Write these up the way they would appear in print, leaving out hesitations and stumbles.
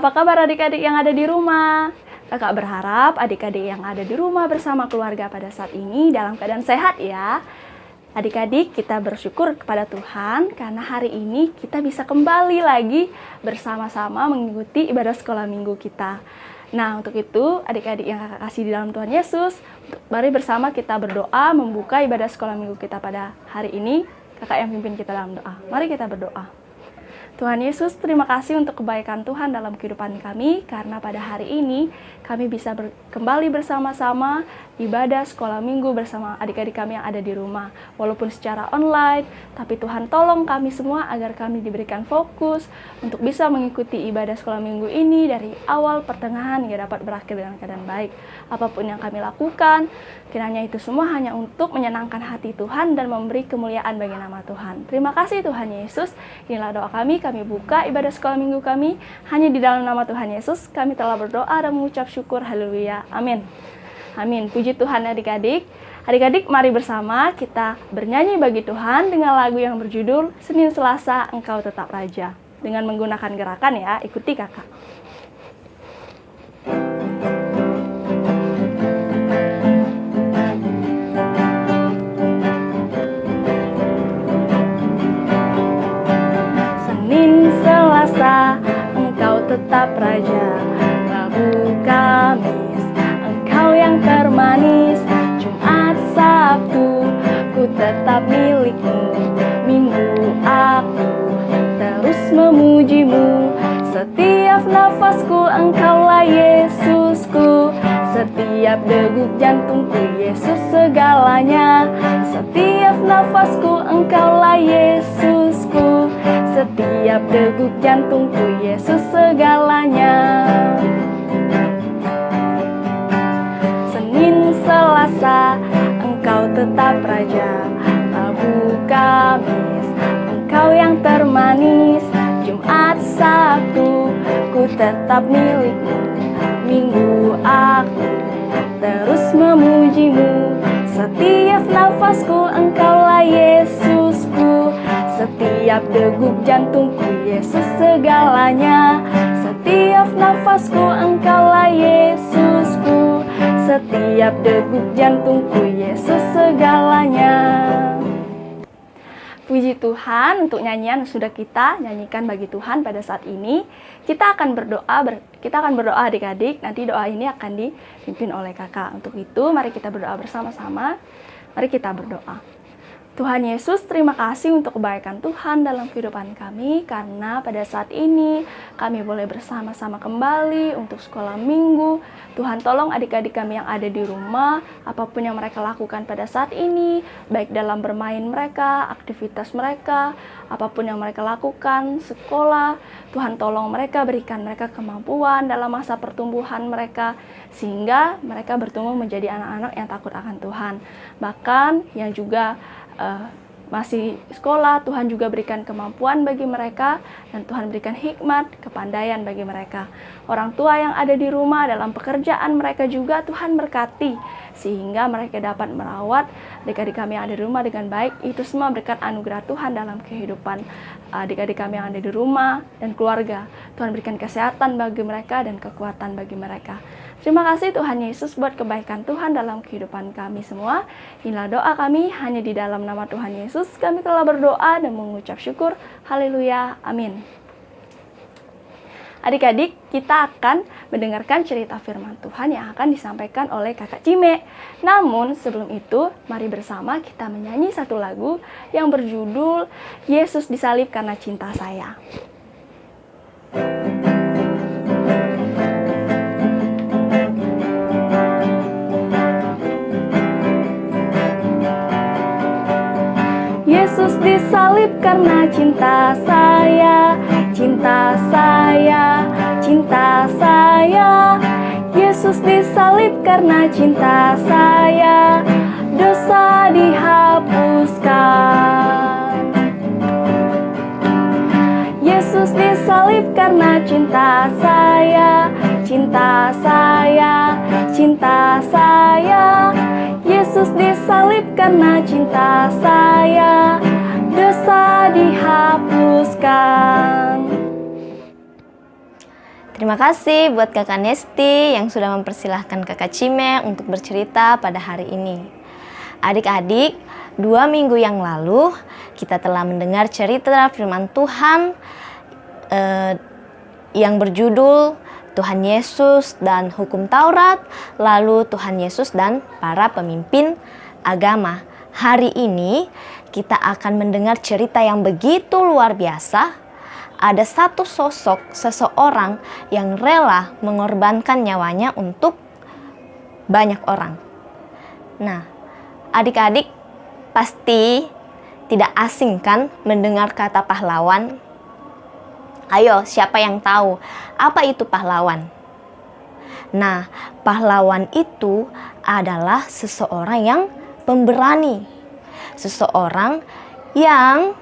Apa kabar adik-adik yang ada di rumah? Kakak berharap adik-adik yang ada di rumah bersama keluarga pada saat ini dalam keadaan sehat ya. Adik-adik, kita bersyukur kepada Tuhan karena hari ini kita bisa kembali lagi bersama-sama mengikuti ibadah sekolah minggu kita. Nah, untuk itu adik-adik yang kakak kasih di dalam Tuhan Yesus, mari bersama kita berdoa membuka ibadah sekolah minggu kita pada hari ini. Kakak yang pimpin kita dalam doa. Mari kita berdoa. Tuhan Yesus, terima kasih untuk kebaikan Tuhan dalam kehidupan kami, karena pada hari ini kami bisa kembali bersama-sama ibadah sekolah minggu bersama adik-adik kami yang ada di rumah. Walaupun secara online, tapi Tuhan tolong kami semua agar kami diberikan fokus untuk bisa mengikuti ibadah sekolah minggu ini dari awal pertengahan hingga dapat berakhir dengan keadaan baik. Apapun yang kami lakukan, kiranya itu semua hanya untuk menyenangkan hati Tuhan dan memberi kemuliaan bagi nama Tuhan. Terima kasih Tuhan Yesus. Inilah doa kami buka ibadah sekolah minggu kami hanya di dalam nama Tuhan Yesus. Kami telah berdoa dan mengucap syukur. Haleluya. Amin. Amin. Puji Tuhan adik-adik. Adik-adik, mari bersama kita bernyanyi bagi Tuhan dengan lagu yang berjudul Senin Selasa Engkau Tetap Raja. Dengan menggunakan gerakan ya, ikuti kakak. Engkau tetap Raja. Rabu, Kamis, Engkau yang termanis. Jumat, Sabtu, ku tetap milikmu. Minggu, aku terus memujimu. Setiap nafasku, Engkaulah Yesusku. Setiap degup jantungku, Yesus segalanya. Setiap nafasku, Engkaulah Yesusku. Setiap degup jantungku, Yesus segalanya. Senin, Selasa, Engkau tetap Raja. Rabu, Kamis, Engkau yang termanis. Jumat, Sabtu, ku tetap milikmu. Minggu, aku terus memujimu. Setiap nafasku, Engkaulah Yesusku. Setiap degup jantungku, Yesus segalanya. Setiap nafasku, Engkaulah Yesusku. Setiap degup jantungku, Yesus segalanya. Puji Tuhan untuk nyanyian yang sudah kita nyanyikan bagi Tuhan pada saat ini. Kita akan berdoa adik-adik. Nanti doa ini akan dipimpin oleh kakak. Untuk itu mari kita berdoa bersama-sama. Mari kita berdoa. Tuhan Yesus, terima kasih untuk kebaikan Tuhan dalam kehidupan kami, karena pada saat ini kami boleh bersama-sama kembali untuk sekolah minggu. Tuhan tolong adik-adik kami yang ada di rumah, apapun yang mereka lakukan pada saat ini, baik dalam bermain mereka, aktivitas mereka, apapun yang mereka lakukan, sekolah, Tuhan tolong mereka, berikan mereka kemampuan dalam masa pertumbuhan mereka, sehingga mereka bertumbuh menjadi anak-anak yang takut akan Tuhan. Bahkan yang juga masih sekolah, Tuhan juga berikan kemampuan bagi mereka, dan Tuhan berikan hikmat, kepandaian bagi mereka. Orang tua yang ada di rumah dalam pekerjaan mereka juga Tuhan berkati, sehingga mereka dapat merawat adik-adik kami yang ada di rumah dengan baik. Itu semua berkat anugerah Tuhan dalam kehidupan adik-adik kami yang ada di rumah dan keluarga. Tuhan berikan kesehatan bagi mereka dan kekuatan bagi mereka. Terima kasih Tuhan Yesus buat kebaikan Tuhan dalam kehidupan kami semua. Inilah doa kami hanya di dalam nama Tuhan Yesus. Kami telah berdoa dan mengucap syukur. Haleluya. Amin. Adik-adik, kita akan mendengarkan cerita firman Tuhan yang akan disampaikan oleh kakak Cime. Namun sebelum itu, mari bersama kita menyanyi satu lagu yang berjudul Yesus disalib karena cinta saya. Yesus disalib karena cinta saya, cinta saya, cinta saya. Yesus disalib karena cinta saya, dosa dihapuskan. Yesus disalib karena cinta saya, cinta saya, cinta saya. Yesus disalib karena cinta saya, dosa dihapuskan. Terima kasih buat Kakak Nesti yang sudah mempersilahkan Kakak Cime untuk bercerita pada hari ini. Adik-adik, 2 minggu yang lalu kita telah mendengar cerita firman Tuhan yang berjudul Tuhan Yesus dan Hukum Taurat, lalu Tuhan Yesus dan para pemimpin agama. Hari ini kita akan mendengar cerita yang begitu luar biasa. Ada satu sosok seseorang yang rela mengorbankan nyawanya untuk banyak orang. Nah, adik-adik pasti tidak asing kan mendengar kata pahlawan? Ayo, siapa yang tahu apa itu pahlawan? Nah, pahlawan itu adalah seseorang yang pemberani. Seseorang yang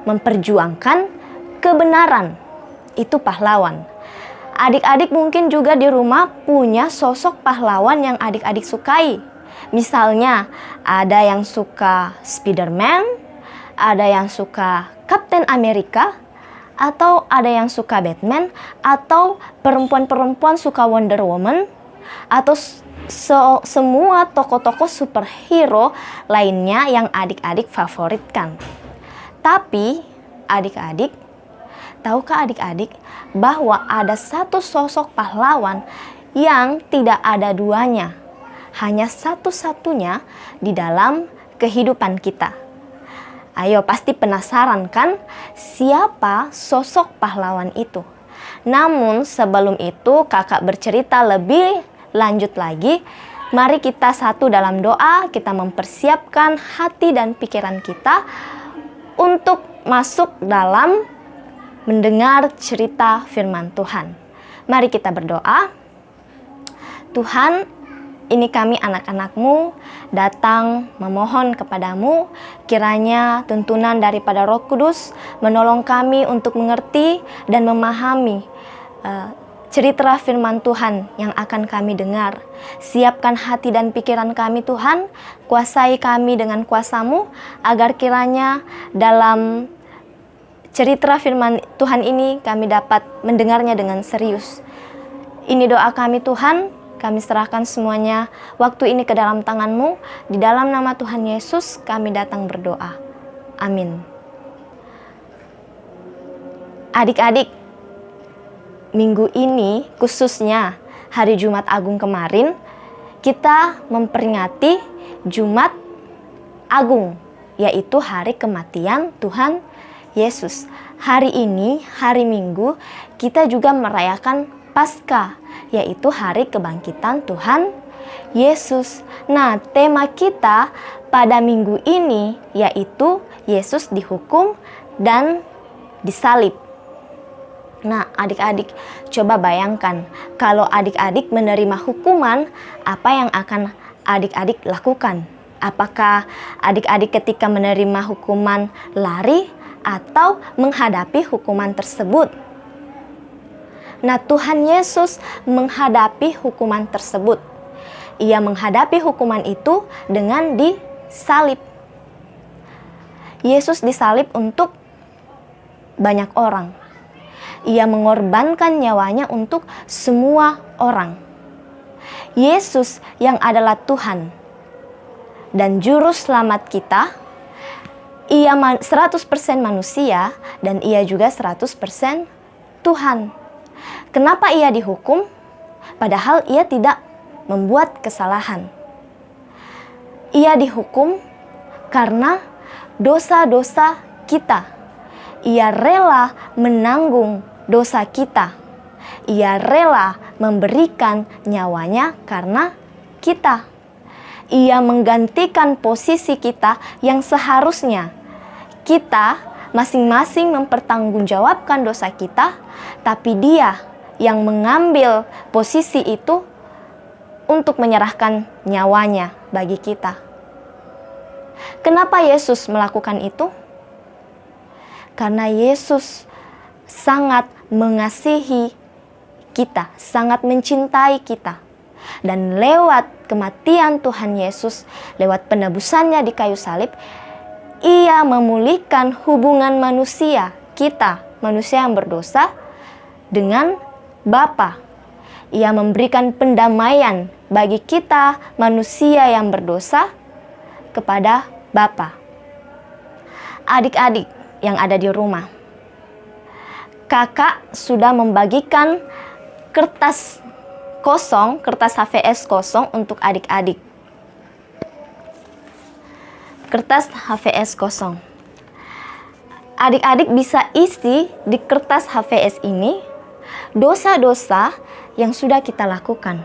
memperjuangkan kebenaran. Itu pahlawan. Adik-adik mungkin juga di rumah punya sosok pahlawan yang adik-adik sukai. Misalnya, ada yang suka Spiderman, ada yang suka Captain America, atau ada yang suka Batman, atau perempuan-perempuan suka Wonder Woman, atau semua tokoh-tokoh superhero lainnya yang adik-adik favoritkan. Tapi, adik-adik, tahukah adik-adik bahwa ada satu sosok pahlawan yang tidak ada duanya, hanya satu-satunya di dalam kehidupan kita? Ayo, pasti penasaran kan siapa sosok pahlawan itu? Namun sebelum itu kakak bercerita lebih lanjut lagi. Mari kita satu dalam doa, kita mempersiapkan hati dan pikiran kita untuk masuk dalam mendengar cerita firman Tuhan. Mari kita berdoa. Tuhan, ini kami anak-anak-Mu datang memohon kepadamu, kiranya tuntunan daripada Roh Kudus menolong kami untuk mengerti dan memahami cerita firman Tuhan yang akan kami dengar. Siapkan hati dan pikiran kami Tuhan, kuasai kami dengan kuasa-Mu, agar kiranya dalam cerita firman Tuhan ini kami dapat mendengarnya dengan serius. Ini doa kami Tuhan, kami serahkan semuanya waktu ini ke dalam tangan-Mu. Di dalam nama Tuhan Yesus kami datang berdoa. Amin. Adik-adik, minggu ini khususnya hari Jumat Agung kemarin, kita memperingati Jumat Agung, yaitu hari kematian Tuhan Yesus. Hari ini, hari Minggu, kita juga merayakan Paskah, yaitu hari kebangkitan Tuhan Yesus. Nah, tema kita pada minggu ini yaitu Yesus dihukum dan disalib. Nah, adik-adik, coba bayangkan kalau adik-adik menerima hukuman, apa yang akan adik-adik lakukan? Apakah adik-adik ketika menerima hukuman lari atau menghadapi hukuman tersebut? Nah, Tuhan Yesus menghadapi hukuman tersebut. Ia menghadapi hukuman itu dengan disalib. Yesus disalib untuk banyak orang. Ia mengorbankan nyawanya untuk semua orang. Yesus yang adalah Tuhan dan juru selamat kita, ia 100% manusia dan ia juga 100% Tuhan. Kenapa ia dihukum? Padahal ia tidak membuat kesalahan. Ia dihukum karena dosa-dosa kita. Ia rela menanggung dosa kita. Ia rela memberikan nyawanya karena kita. Ia menggantikan posisi kita yang seharusnya kita masing-masing mempertanggungjawabkan dosa kita, tapi Dia yang mengambil posisi itu untuk menyerahkan nyawanya bagi kita. Kenapa Yesus melakukan itu? Karena Yesus sangat mengasihi kita, sangat mencintai kita. Dan lewat kematian Tuhan Yesus, lewat penebusannya di kayu salib, Ia memulihkan hubungan manusia, kita, manusia yang berdosa, dengan Bapa. Ia memberikan pendamaian bagi kita manusia yang berdosa kepada Bapa. Adik-adik yang ada di rumah, kakak sudah membagikan kertas kosong, kertas HVS kosong untuk adik-adik. Kertas HVS kosong. Adik-adik bisa isi di kertas HVS ini dosa-dosa yang sudah kita lakukan.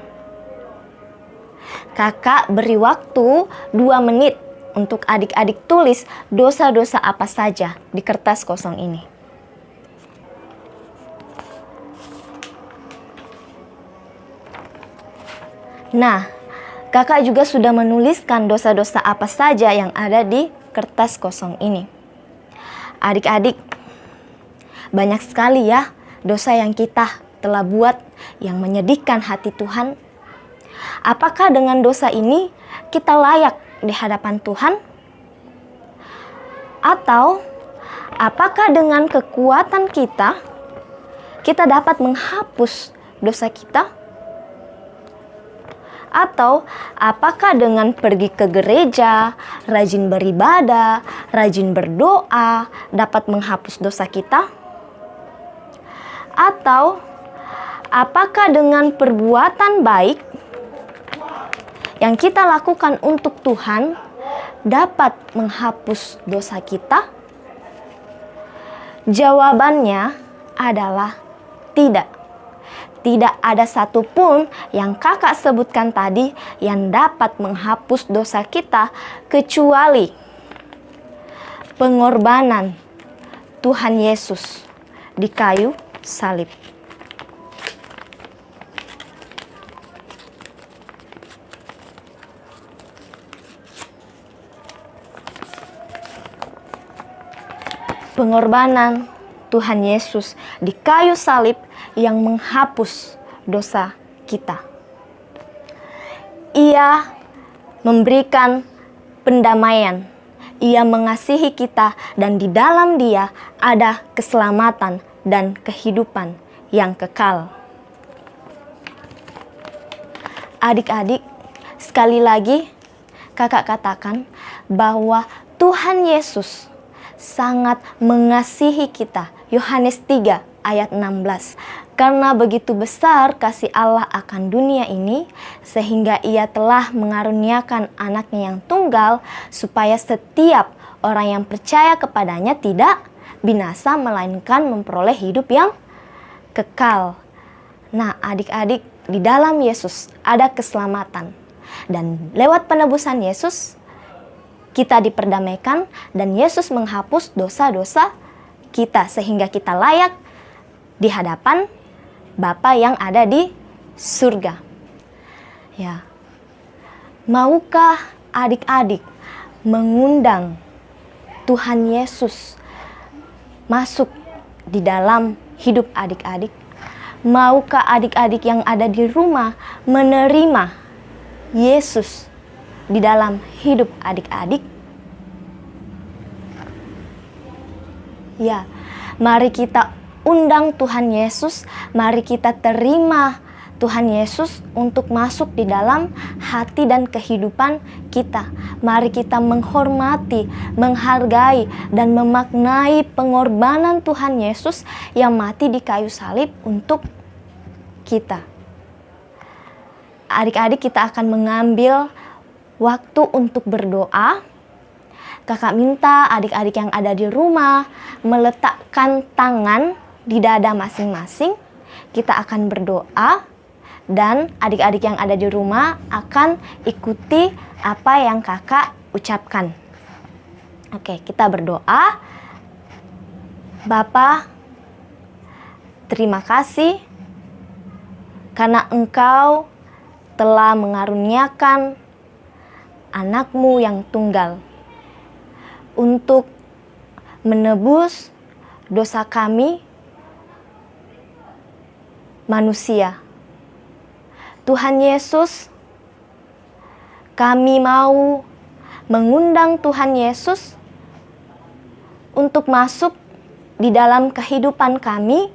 Kakak beri waktu 2 menit untuk adik-adik tulis dosa-dosa apa saja di kertas kosong ini. Nah, kakak juga sudah menuliskan dosa-dosa apa saja yang ada di kertas kosong ini. Adik-adik, banyak sekali ya dosa yang kita telah buat yang menyedihkan hati Tuhan. Apakah dengan dosa ini kita layak di hadapan Tuhan? Atau apakah dengan kekuatan kita dapat menghapus dosa kita? Atau apakah dengan pergi ke gereja, rajin beribadah, rajin berdoa dapat menghapus dosa kita? Atau apakah dengan perbuatan baik yang kita lakukan untuk Tuhan dapat menghapus dosa kita? Jawabannya adalah tidak. Tidak ada satupun yang kakak sebutkan tadi yang dapat menghapus dosa kita kecuali pengorbanan Tuhan Yesus di kayu salib. Pengorbanan Tuhan Yesus di kayu salib yang menghapus dosa kita. Ia memberikan pendamaian. Ia mengasihi kita dan di dalam Dia ada keselamatan dan kehidupan yang kekal. Adik-adik, sekali lagi kakak katakan bahwa Tuhan Yesus sangat mengasihi kita. Yohanes 3 ayat 16. Karena begitu besar kasih Allah akan dunia ini, sehingga Ia telah mengaruniakan anaknya yang tunggal, supaya setiap orang yang percaya kepadanya tidak binasa, melainkan memperoleh hidup yang kekal. Nah, adik-adik, di dalam Yesus ada keselamatan. Dan lewat penebusan Yesus, kita diperdamaikan dan Yesus menghapus dosa-dosa kita sehingga kita layak di hadapan Bapa yang ada di surga. Ya. Maukah adik-adik mengundang Tuhan Yesus masuk di dalam hidup adik-adik? Maukah adik-adik yang ada di rumah menerima Yesus di dalam hidup adik-adik? Ya, mari kita undang Tuhan Yesus, mari kita terima Tuhan Yesus untuk masuk di dalam hati dan kehidupan kita. Mari kita menghormati, menghargai, dan memaknai pengorbanan Tuhan Yesus yang mati di kayu salib untuk kita. Adik-adik, kita akan mengambil waktu untuk berdoa. Kakak minta adik-adik yang ada di rumah meletakkan tangan di dada masing-masing. Kita akan berdoa dan adik-adik yang ada di rumah akan ikuti apa yang kakak ucapkan. Oke, kita berdoa. Bapa, terima kasih karena Engkau telah mengaruniakan anakmu yang tunggal untuk menebus dosa kami manusia. Tuhan Yesus, kami mau mengundang Tuhan Yesus untuk masuk di dalam kehidupan kami,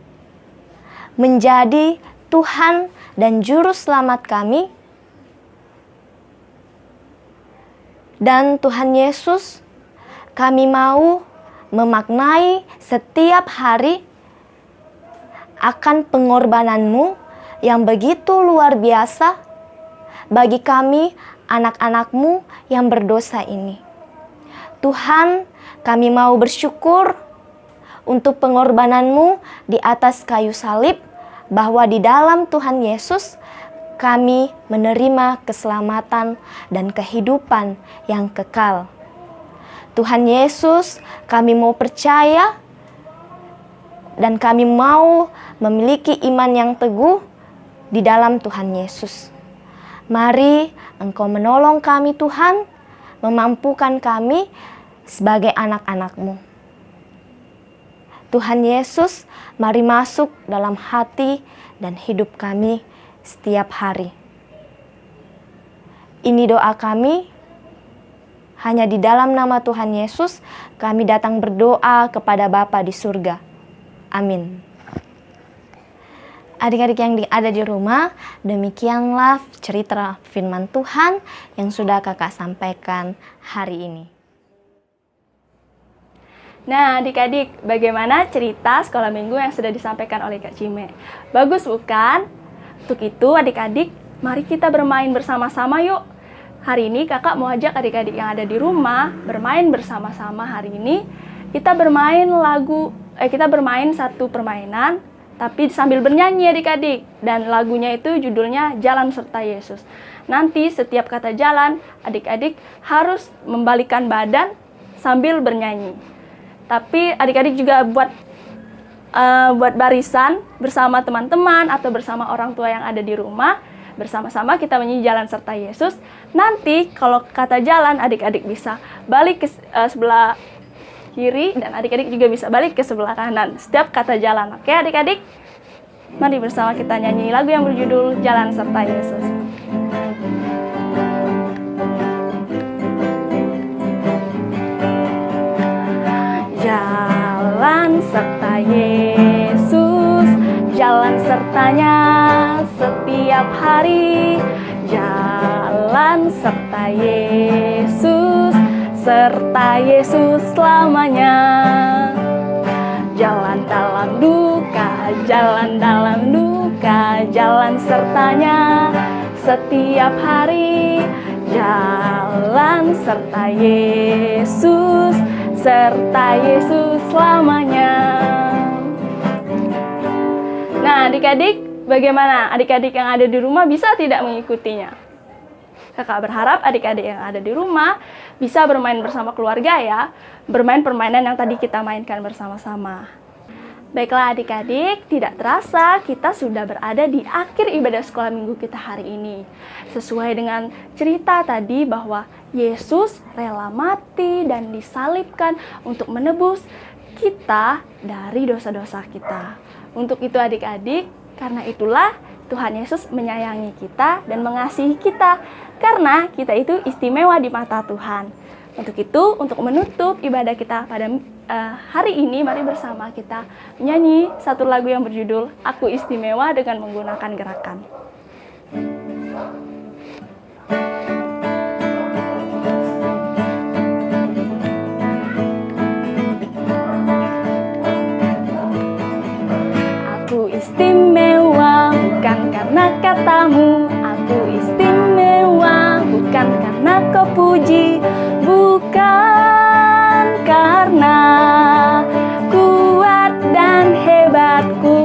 menjadi Tuhan dan Juru Selamat kami. Dan Tuhan Yesus, kami mau memaknai setiap hari akan pengorbanan-Mu yang begitu luar biasa bagi kami, anak-anak-Mu yang berdosa ini. Tuhan, kami mau bersyukur untuk pengorbanan-Mu di atas kayu salib, bahwa di dalam Tuhan Yesus kami menerima keselamatan dan kehidupan yang kekal. Tuhan Yesus, kami mau percaya dan kami mau memiliki iman yang teguh di dalam Tuhan Yesus. Mari Engkau menolong kami Tuhan, memampukan kami sebagai anak-anak-Mu. Tuhan Yesus, mari masuk dalam hati dan hidup kami setiap hari. Ini doa kami, hanya di dalam nama Tuhan Yesus kami datang berdoa kepada Bapa di surga. Amin. Adik-adik yang ada di rumah, demikianlah cerita firman Tuhan yang sudah kakak sampaikan hari ini. Nah, adik-adik, bagaimana cerita sekolah minggu yang sudah disampaikan oleh Kak Cime? Bagus bukan? Untuk itu, adik-adik, mari kita bermain bersama-sama yuk. Hari ini kakak mau ajak adik-adik yang ada di rumah bermain bersama-sama. Hari ini kita bermain satu permainan, tapi sambil bernyanyi adik-adik. Dan lagunya itu judulnya Jalan Serta Yesus. Nanti setiap kata jalan, adik-adik harus membalikkan badan sambil bernyanyi. Tapi adik-adik juga buat barisan bersama teman-teman atau bersama orang tua yang ada di rumah. Bersama-sama kita menyanyi Jalan Serta Yesus. Nanti kalau kata jalan, adik-adik bisa balik ke sebelah kiri dan adik-adik juga bisa balik ke sebelah kanan. Setiap kata jalan, oke adik-adik? Mari bersama kita nyanyi lagu yang berjudul Jalan Serta Yesus. Jalan serta Yesus, jalan sertanya setiap hari. Jalan serta Yesus, serta Yesus selamanya. Jalan dalam duka, jalan dalam duka, jalan sertanya setiap hari. Jalan serta Yesus, serta Yesus selamanya. Nah, adik-adik, bagaimana? Adik-adik yang ada di rumah bisa tidak mengikutinya? Kakak berharap adik-adik yang ada di rumah bisa bermain bersama keluarga ya. Bermain permainan yang tadi kita mainkan bersama-sama. Baiklah adik-adik, tidak terasa kita sudah berada di akhir ibadah sekolah minggu kita hari ini. Sesuai dengan cerita tadi bahwa Yesus rela mati dan disalibkan untuk menebus kita dari dosa-dosa kita. Untuk itu adik-adik, karena itulah Tuhan Yesus menyayangi kita dan mengasihi kita. Karena kita itu istimewa di mata Tuhan. Untuk itu, untuk menutup ibadah kita pada hari ini, mari bersama kita menyanyi satu lagu yang berjudul Aku Istimewa dengan menggunakan gerakan. Aku istimewa bukan karena katamu, aku istimewa bukan karena kau puji, bukan karena kuat dan hebatku.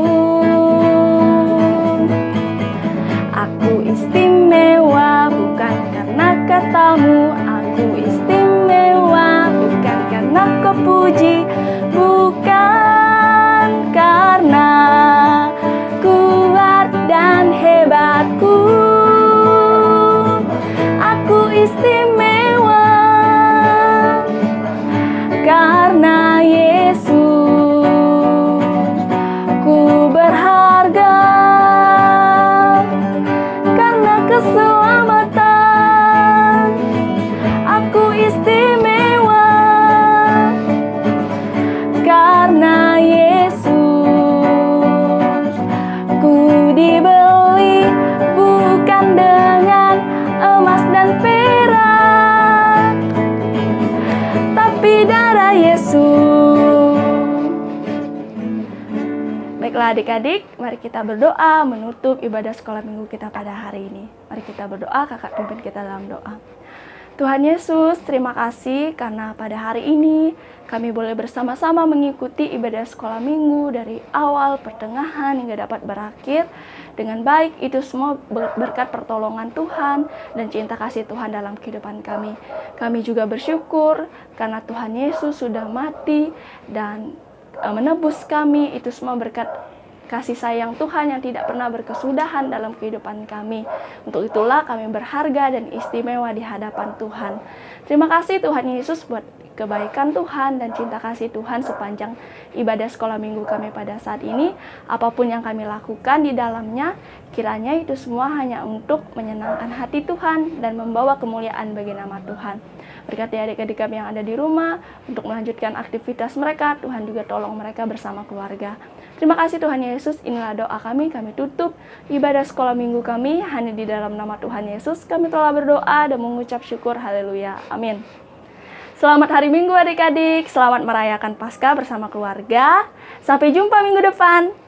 Aku istimewa bukan karena katamu, aku istimewa bukan karena kau puji, bukan karena kuat dan hebatku. Aku istimewa karena Yesus. Ku berharga karena keselamatan. Aku istimewa karena Yesus. Ku diberi Baiklah adik-adik, mari kita berdoa menutup ibadah sekolah minggu kita pada hari ini. Mari kita berdoa, kakak pimpin kita dalam doa. Tuhan Yesus, terima kasih karena pada hari ini kami boleh bersama-sama mengikuti ibadah sekolah minggu dari awal, pertengahan, hingga dapat berakhir dengan baik. Itu semua berkat pertolongan Tuhan dan cinta kasih Tuhan dalam kehidupan kami. Kami juga bersyukur karena Tuhan Yesus sudah mati dan menebus kami. Itu semua berkat kasih sayang Tuhan yang tidak pernah berkesudahan dalam kehidupan kami. Untuk itulah kami berharga dan istimewa di hadapan Tuhan. Terima kasih Tuhan Yesus buat kebaikan Tuhan dan cinta kasih Tuhan sepanjang ibadah sekolah minggu kami pada saat ini. Apapun yang kami lakukan di dalamnya, kiranya itu semua hanya untuk menyenangkan hati Tuhan dan membawa kemuliaan bagi nama Tuhan. Berkati adik-adik kami yang ada di rumah untuk melanjutkan aktivitas mereka. Tuhan juga tolong mereka bersama keluarga. Terima kasih Tuhan Yesus, inilah doa kami tutup ibadah sekolah minggu kami hanya di dalam nama Tuhan Yesus. Kami telah berdoa dan mengucap syukur, haleluya, amin. Selamat hari Minggu adik-adik, selamat merayakan Paskah bersama keluarga. Sampai jumpa minggu depan.